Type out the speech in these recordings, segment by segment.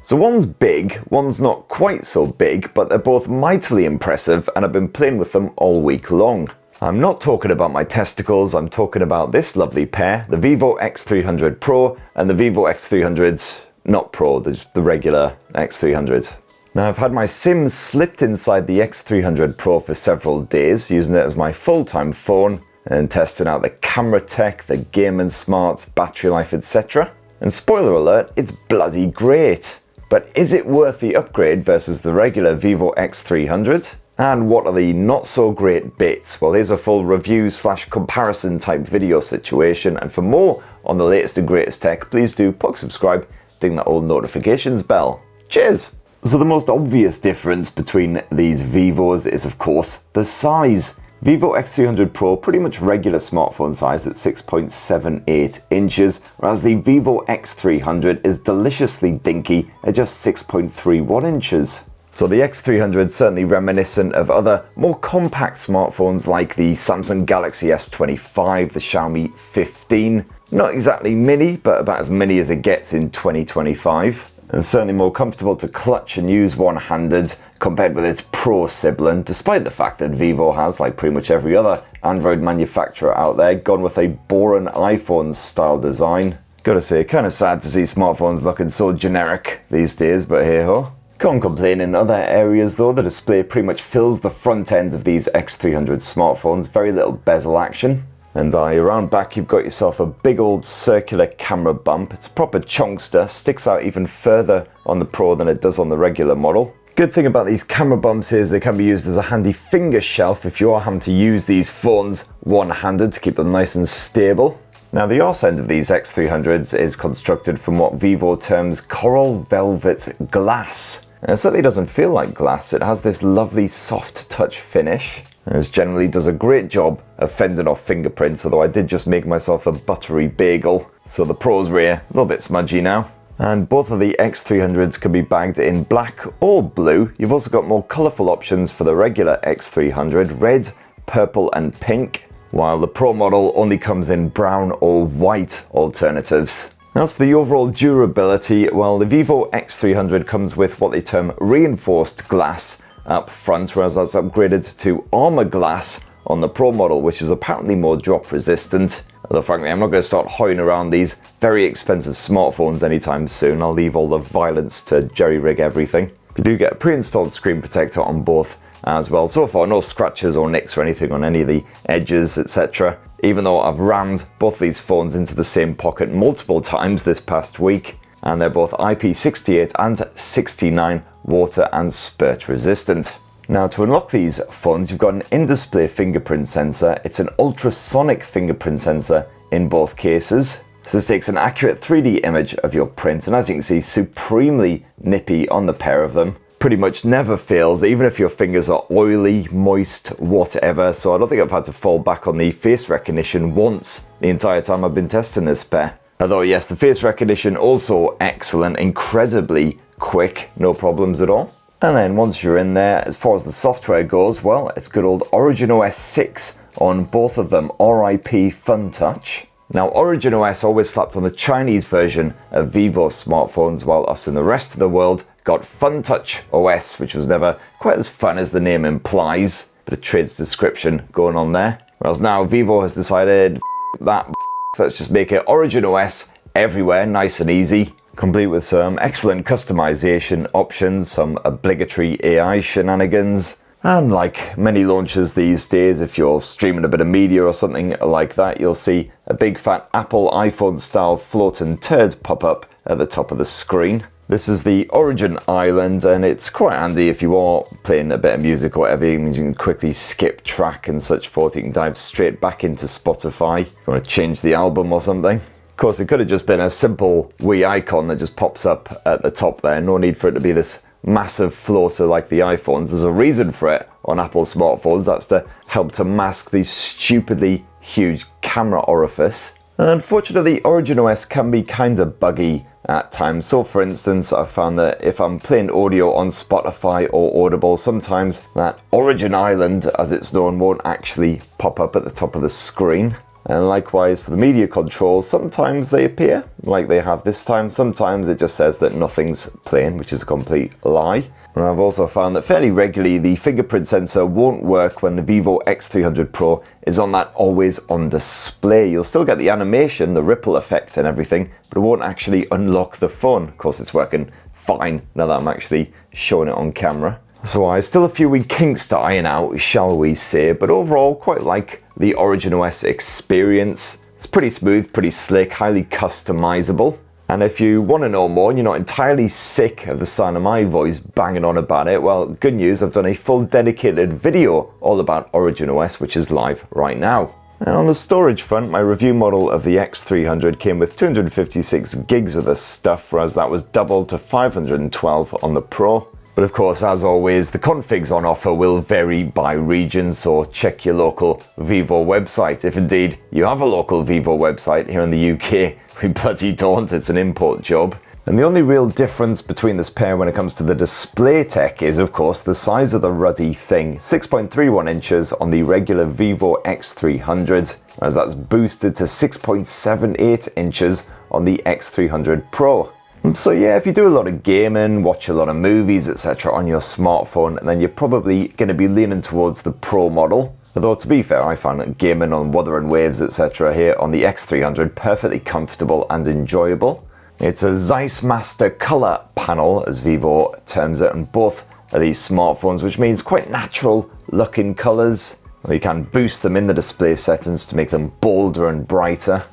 So one's big, one's not quite so big, but they're both mightily impressive and I've been playing with them all week long. I'm not talking about my testicles, I'm talking about this lovely pair, the Vivo X300 Pro and the Vivo X300, not Pro, the regular X300. Now I've had my SIM slipped inside the X300 Pro for several days, using it as my full-time phone and testing out the camera tech, the game and smarts, battery life, etc. And spoiler alert, it's bloody great. But is it worth the upgrade versus the regular Vivo X300? And what are the not so great bits? Well, here's a full review / comparison type video situation, and for more on the latest and greatest tech, please do subscribe, ding that old notifications bell. Cheers! So the most obvious difference between these Vivos is of course the size. Vivo X300 Pro, pretty much regular smartphone size at 6.78 inches, whereas the Vivo X300 is deliciously dinky at just 6.31 inches. So the X300 is certainly reminiscent of other more compact smartphones like the Samsung Galaxy S25, the Xiaomi 15. Not exactly mini, but about as mini as it gets in 2025. And certainly more comfortable to clutch and use one-handed compared with its Pro sibling, despite the fact that Vivo has, like pretty much every other Android manufacturer out there, gone with a boring iPhone style design. Gotta say, kind of sad to see smartphones looking so generic these days, but hey ho. Can't complain in other areas though. The display pretty much fills the front end of these X300 smartphones, very little bezel action. And around back you've got yourself a big old circular camera bump. It's a proper chunkster, sticks out even further on the Pro than it does on the regular model. Good thing about these camera bumps is they can be used as a handy finger shelf if you are having to use these phones one-handed to keep them nice and stable. Now the arse end of these X300s is constructed from what Vivo terms coral velvet glass. It certainly doesn't feel like glass, it has this lovely soft touch finish. This generally does a great job of fending off fingerprints, although I did just make myself a buttery bagel. So the Pro's rear, a little bit smudgy now. And both of the X300s can be bagged in black or blue. You've also got more colourful options for the regular X300, red, purple and pink, while the Pro model only comes in brown or white alternatives. As for the overall durability, well, the Vivo X300 comes with what they term reinforced glass up front, whereas that's upgraded to armor glass on the Pro model, which is apparently more drop resistant. Although frankly, I'm not going to start hoying around these very expensive smartphones anytime soon. I'll leave all the violence to jerry-rig everything. You do get a pre-installed screen protector on both as well. So far, no scratches or nicks or anything on any of the edges, etc. Even though I've rammed both these phones into the same pocket multiple times this past week, and they're both IP68 and 69 water and spurt resistant. Now to unlock these phones, you've got an in-display fingerprint sensor. It's an ultrasonic fingerprint sensor in both cases. So this takes an accurate 3D image of your print, and as you can see, supremely nippy on the pair of them. Pretty much never fails, even if your fingers are oily, moist, whatever. So I don't think I've had to fall back on the face recognition once the entire time I've been testing this pair. Although yes, the face recognition also excellent, incredibly quick, no problems at all. And then once you're in there, as far as the software goes, well, it's good old OriginOS 6 on both of them, RIP Fun Touch. Now OriginOS always slapped on the Chinese version of Vivo smartphones, while us in the rest of the world got Fun Touch OS, which was never quite as fun as the name implies. Bit of trade's description going on there. Whereas now Vivo has decided, that let's just make it OriginOS everywhere, nice and easy. Complete with some excellent customization options, some obligatory AI shenanigans. And like many launchers these days, if you're streaming a bit of media or something like that, you'll see a big fat Apple iPhone style floating turd pop up at the top of the screen. This is the Origin Island, and it's quite handy if you are playing a bit of music or whatever. It means you can quickly skip track and such forth. You can dive straight back into Spotify if you want to change the album or something. Of course, it could have just been a simple Wii icon that just pops up at the top there. No need for it to be this massive floater like the iPhones. There's a reason for it on Apple smartphones. That's to help to mask the stupidly huge camera orifice. And unfortunately, OriginOS can be kind of buggy at times. So for instance, I found that if I'm playing audio on Spotify or Audible, sometimes that Origin Island, as it's known, won't actually pop up at the top of the screen. And likewise for the media controls, sometimes they appear like they have this time. Sometimes it just says that nothing's playing, which is a complete lie. And I've also found that fairly regularly the fingerprint sensor won't work when the Vivo X300 Pro is on that always on display. You'll still get the animation, the ripple effect and everything, but it won't actually unlock the phone. Of course it's working fine now that I'm actually showing it on camera. So I still a few wee kinks to iron out, shall we say, but overall quite like the OriginOS experience. It's pretty smooth, pretty slick, highly customizable. And if you want to know more and you're not entirely sick of the sound of my voice banging on about it, well, good news, I've done a full dedicated video all about OriginOS, which is live right now. And on the storage front, my review model of the X300 came with 256 gigs of this stuff, whereas that was doubled to 512 on the Pro. But of course, as always, the configs on offer will vary by region, so check your local Vivo website. If indeed you have a local Vivo website here in the UK, we bloody don't, it's an import job. And the only real difference between this pair when it comes to the display tech is, of course, the size of the ruddy thing. 6.31 inches on the regular Vivo X300, whereas that's boosted to 6.78 inches on the X300 Pro. So yeah, if you do a lot of gaming, watch a lot of movies, etc. on your smartphone, then you're probably going to be leaning towards the Pro model. Although to be fair, I found that gaming on Wuthering Waves, etc. here on the X300 perfectly comfortable and enjoyable. It's a Zeiss Master Color panel, as Vivo terms it, on both of these smartphones, which means quite natural looking colors. You can boost them in the display settings to make them bolder and brighter.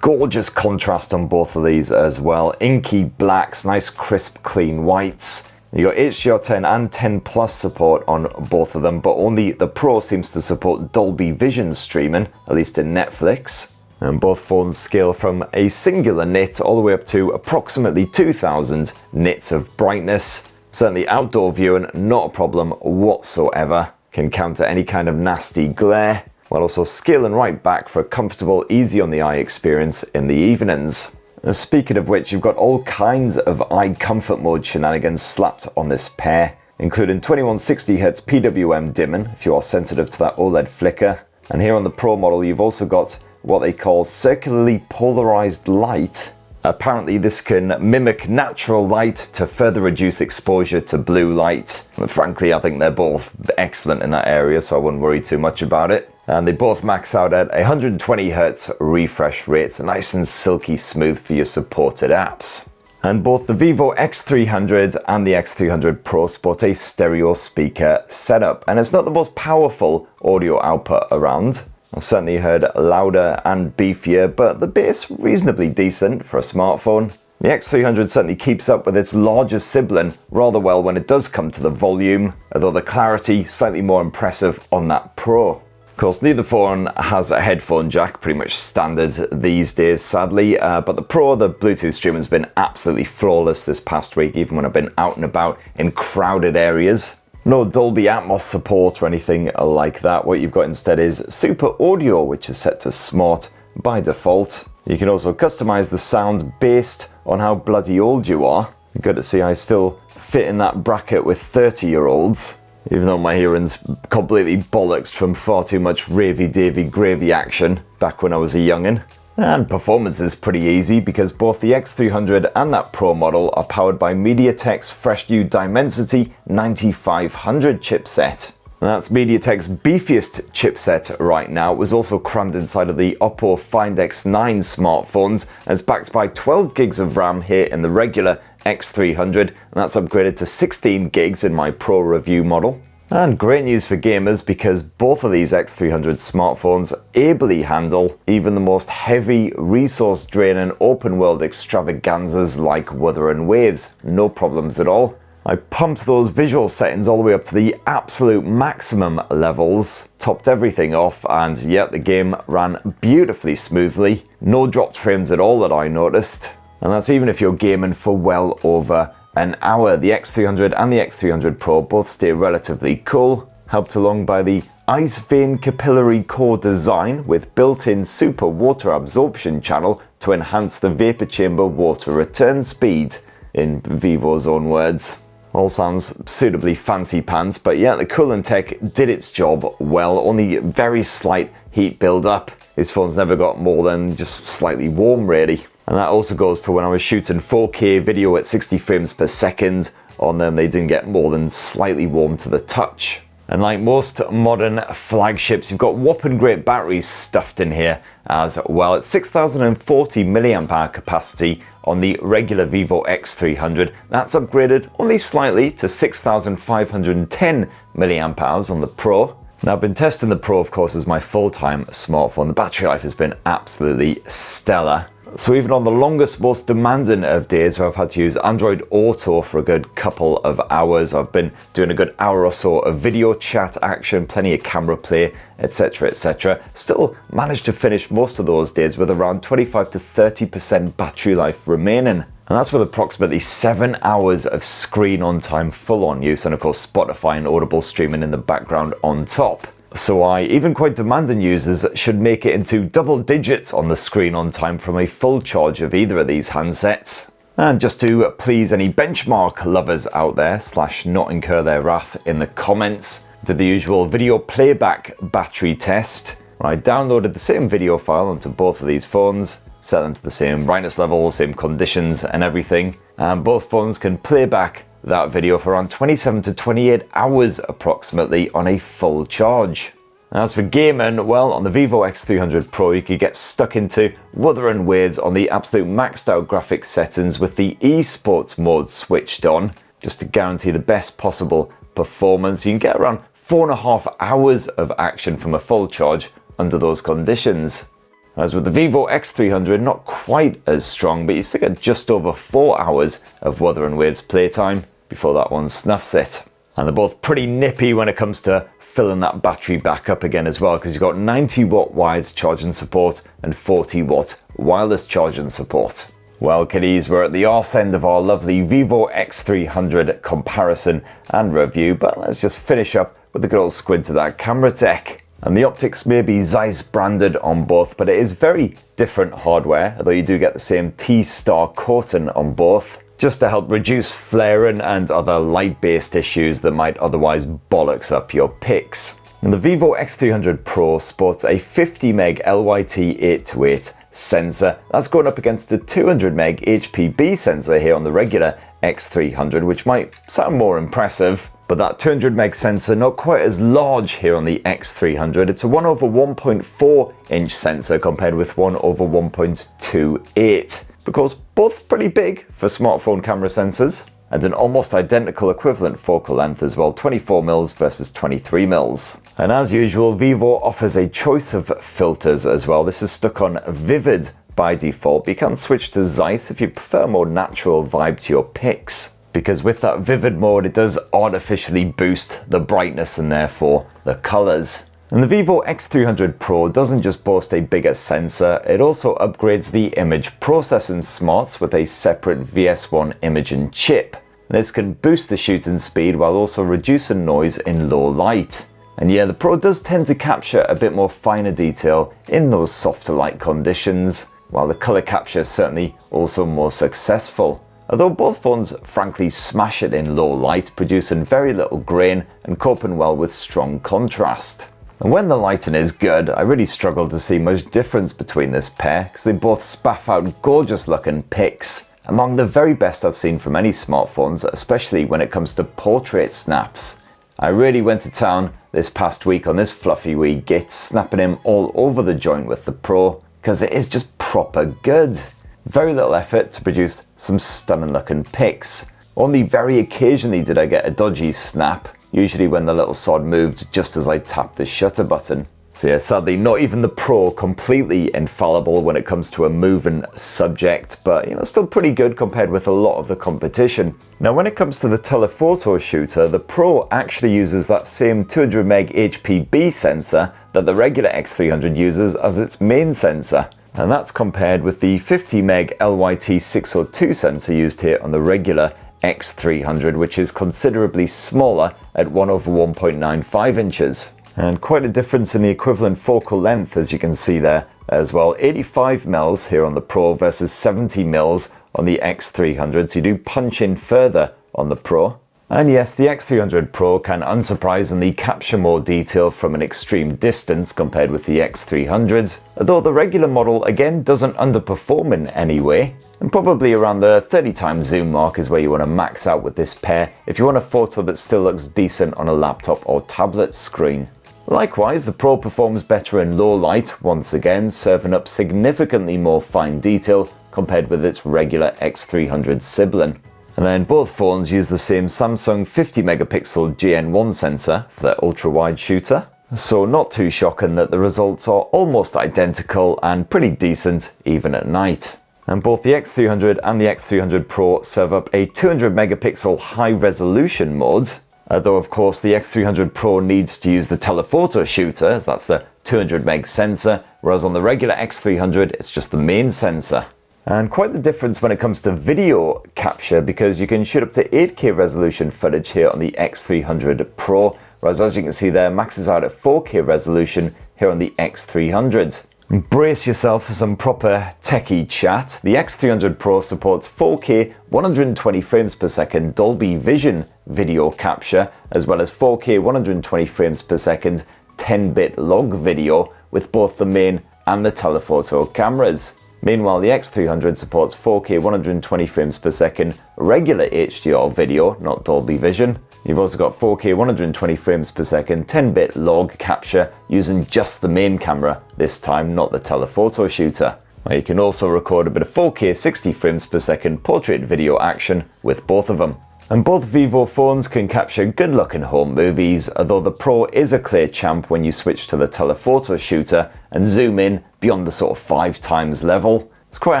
Gorgeous contrast on both of these as well. Inky blacks, nice crisp clean whites. You got HDR10 and 10 Plus support on both of them, but only the Pro seems to support Dolby Vision streaming, at least in Netflix. And both phones scale from a singular nit all the way up to approximately 2000 nits of brightness. Certainly outdoor viewing, not a problem whatsoever. Can counter any kind of nasty glare, while also scaling right back for a comfortable, easy on the eye experience in the evenings. Speaking of which, you've got all kinds of eye comfort mode shenanigans slapped on this pair, including 2160Hz PWM dimming if you are sensitive to that OLED flicker. And here on the Pro model, you've also got what they call circularly polarized light. Apparently this can mimic natural light to further reduce exposure to blue light. And frankly, I think they're both excellent in that area, so I wouldn't worry too much about it. And they both max out at 120Hz refresh rates, nice and silky smooth for your supported apps. And both the Vivo X300 and the X300 Pro sport a stereo speaker setup, and it's not the most powerful audio output around. I've certainly heard louder and beefier, but the bass reasonably decent for a smartphone. The X300 certainly keeps up with its larger sibling rather well when it does come to the volume, although the clarity slightly more impressive on that Pro. Of course, neither phone has a headphone jack, pretty much standard these days, sadly, but the Pro, the Bluetooth streaming has been absolutely flawless this past week, even when I've been out and about in crowded areas. No Dolby Atmos support or anything like that. What you've got instead is Super Audio, which is set to Smart by default. You can also customize the sound based on how bloody old you are. Good to see I still fit in that bracket with 30-year-olds. Even though my hearing's completely bollocksed from far too much ravey-davey gravy action back when I was a youngin'. And performance is pretty easy because both the X300 and that Pro model are powered by Mediatek's fresh new Dimensity 9500 chipset. And that's Mediatek's beefiest chipset right now. It was also crammed inside of the Oppo Find X9 smartphones, and it's backed by 12 gigs of RAM here in the regular X300, and that's upgraded to 16 gigs in my Pro review model. And great news for gamers because both of these X300 smartphones ably handle even the most heavy, resource-draining open-world extravaganzas like Wuthering Waves. No problems at all. I pumped those visual settings all the way up to the absolute maximum levels, topped everything off, and yet the game ran beautifully smoothly. No dropped frames at all that I noticed. And that's even if you're gaming for well over an hour. The X300 and the X300 Pro both stay relatively cool, helped along by the ice vein capillary core design with built-in super water absorption channel to enhance the vapor chamber water return speed, in Vivo's own words. All sounds suitably fancy pants, but yeah, the coolant tech did its job well, only very slight heat build-up. These phones never got more than just slightly warm really. And that also goes for when I was shooting 4K video at 60 frames per second on them, they didn't get more than slightly warm to the touch. And like most modern flagships, you've got whopping great batteries stuffed in here as well. It's 6040 milliamp hour capacity on the regular Vivo X300. That's upgraded only slightly to 6510 milliamp hours on the Pro. Now I've been testing the Pro, of course, as my full-time smartphone. The battery life has been absolutely stellar. So even on the longest, most demanding of days where I've had to use Android Auto for a good couple of hours, I've been doing a good hour or so of video chat action, plenty of camera play, etc, etc. Still managed to finish most of those days with around 25 to 30% battery life remaining. And that's with approximately 7 hours of screen on time full on use, and of course Spotify and Audible streaming in the background on top. So even quite demanding users should make it into double digits on the screen on time from a full charge of either of these handsets. And just to please any benchmark lovers out there, / not incur their wrath in the comments, did the usual video playback battery test. I downloaded the same video file onto both of these phones, set them to the same brightness level, same conditions and everything, and both phones can play back that video for around 27 to 28 hours approximately on a full charge. As for gaming, well, on the Vivo X300 Pro you could get stuck into Wuthering Waves on the absolute maxed out graphics settings with the esports mode switched on, just to guarantee the best possible performance. You can get around 4.5 hours of action from a full charge under those conditions. As with the Vivo X300, not quite as strong, but you still get just over 4 hours of Wuthering Waves playtime before that one snuffs it. And they're both pretty nippy when it comes to filling that battery back up again as well, because you've got 90 watt wired charging support and 40 watt wireless charging support. Well kiddies, we're at the arse end of our lovely Vivo X300 comparison and review, but let's just finish up with a good old squint at that camera tech. And the optics may be Zeiss branded on both, but it is very different hardware, although you do get the same T-Star coating on both, just to help reduce flaring and other light-based issues that might otherwise bollocks up your pics. And the Vivo X300 Pro sports a 50 meg LYT 828 sensor. That's going up against a 200 meg HPB sensor here on the regular X300, which might sound more impressive. But that 200 meg sensor not quite as large here on the X300. It's a 1/1.4 inch sensor compared with 1/1.28. Because both pretty big for smartphone camera sensors, and an almost identical equivalent focal length as well, 24mm versus 23mm. And as usual, Vivo offers a choice of filters as well. This is stuck on Vivid by default, but you can switch to Zeiss if you prefer a more natural vibe to your pics. Because with that Vivid mode, it does artificially boost the brightness and therefore the colors. And the Vivo X300 Pro doesn't just boast a bigger sensor, it also upgrades the image processing smarts with a separate VS1 imaging chip. This can boost the shooting speed while also reducing noise in low light. And yeah, the Pro does tend to capture a bit more finer detail in those softer light conditions, while the color capture is certainly also more successful. Although both phones frankly smash it in low light, producing very little grain and coping well with strong contrast. And when the lighting is good, I really struggle to see much difference between this pair, because they both spaff out gorgeous looking pics, among the very best I've seen from any smartphones, especially when it comes to portrait snaps. I really went to town this past week on this fluffy wee git, snapping him all over the joint with the Pro, because it is just proper good. Very little effort to produce some stunning looking pics. Only very occasionally did I get a dodgy snap, usually when the little sod moved just as I tapped the shutter button. So yeah, sadly not even the Pro completely infallible when it comes to a moving subject, but still pretty good compared with a lot of the competition. Now when it comes to the telephoto shooter, the Pro actually uses that same 200 meg HPB sensor that the regular X300 uses as its main sensor. And that's compared with the 50 meg LYT 602 sensor used here on the regular X300, which is considerably smaller at 1/1.95 inches. And quite a difference in the equivalent focal length, as you can see there as well. 85mm here on the Pro versus 70mm on the X300, so you do punch in further on the Pro. And yes, the X300 Pro can unsurprisingly capture more detail from an extreme distance compared with the X300, though the regular model again doesn't underperform in any way. And probably around the 30 times zoom mark is where you want to max out with this pair if you want a photo that still looks decent on a laptop or tablet screen. Likewise, the Pro performs better in low light, once again serving up significantly more fine detail compared with its regular X300 sibling. And then both phones use the same Samsung 50 megapixel GN1 sensor for their ultra-wide shooter, so not too shocking that the results are almost identical and pretty decent even at night. And both the X300 and the X300 Pro serve up a 200 megapixel high resolution mode, though of course the X300 Pro needs to use the telephoto shooter, as that's the 200 meg sensor, whereas on the regular X300 it's just the main sensor. And quite the difference when it comes to video capture, because you can shoot up to 8K resolution footage here on the X300 Pro, whereas as you can see there, maxes out at 4K resolution here on the X300. Brace yourself for some proper techie chat. The X300 Pro supports 4K 120 frames per second Dolby Vision video capture, as well as 4K 120 frames per second 10-bit log video with both the main and the telephoto cameras. Meanwhile, the X300 supports 4K 120 frames per second regular HDR video, not Dolby Vision. You've also got 4K 120 frames per second 10-bit log capture using just the main camera, this time not the telephoto shooter. Now you can also record a bit of 4K 60 frames per second portrait video action with both of them. And both Vivo phones can capture good looking home movies, although the Pro is a clear champ when you switch to the telephoto shooter and zoom in beyond the sort of 5 times level. It's quite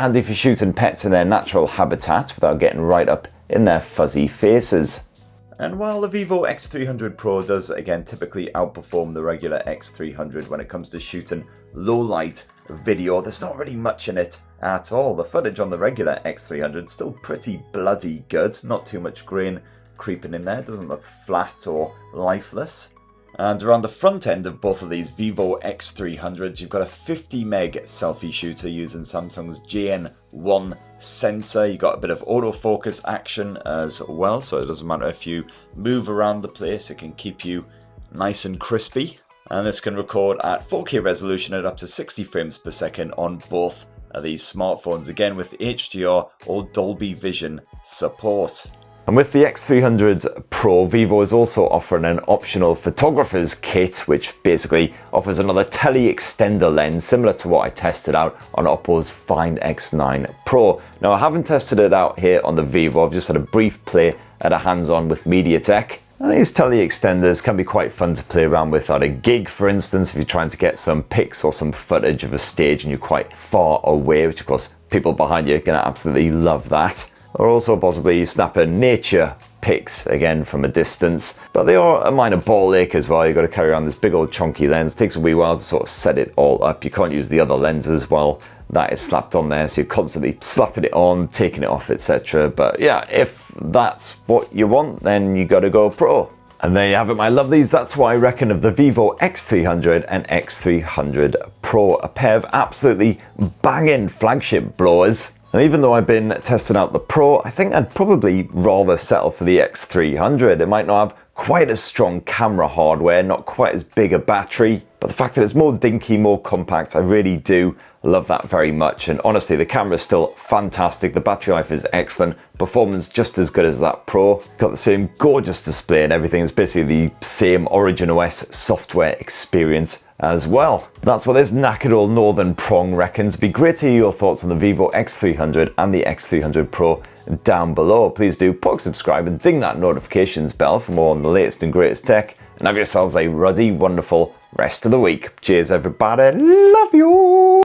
handy for shooting pets in their natural habitat without getting right up in their fuzzy faces. And while the Vivo X300 Pro does again typically outperform the regular X300 when it comes to shooting low light video, there's not really much in it at all. The footage on the regular X300 is still pretty bloody good, not too much grain creeping in there, doesn't look flat or lifeless. And around the front end of both of these Vivo X300s, you've got a 50 meg selfie shooter using Samsung's GN1 sensor. You've got a bit of autofocus action as well, so it doesn't matter if you move around the place, it can keep you nice and crispy. And this can record at 4K resolution at up to 60 frames per second on both of these smartphones, again with HDR or Dolby Vision support. And with the X300 Pro, Vivo is also offering an optional photographer's kit, which basically offers another tele-extender lens similar to what I tested out on Oppo's Find X9 Pro. Now I haven't tested it out here on the Vivo, I've just had a brief play at a hands-on with Mediatek. And these tele-extenders can be quite fun to play around with at a gig, for instance, if you're trying to get some pics or some footage of a stage and you're quite far away, which of course people behind you are going to absolutely love that. Or also possibly snapping nature pics again from a distance, but they are a minor ball ache as well. You've got to carry around this big old chunky lens. It takes a wee while to sort of set it all up. You can't use the other lenses while that is slapped on there, so you're constantly slapping it on, taking it off, etc. But yeah, if that's what you want, then you got to go Pro. And there you have it, my lovelies. That's what I reckon of the Vivo X300 and X300 Pro, a pair of absolutely banging flagship blowers. And even though I've been testing out the Pro, I think I'd probably rather settle for the X300. It might not have quite as strong camera hardware, not quite as big a battery, but the fact that it's more dinky, more compact, I really do love that very much. And honestly, the camera is still fantastic. The battery life is excellent. Performance just as good as that Pro. Got the same gorgeous display and everything. It's basically the same OriginOS software experience as well. That's what this knackered old northern prong reckons. It'd be great to hear your thoughts on the Vivo X300 and the X300 Pro down below. Please do subscribe and ding that notifications bell for more on the latest and greatest tech. And have yourselves a ruddy, wonderful rest of the week. Cheers, everybody. Love you.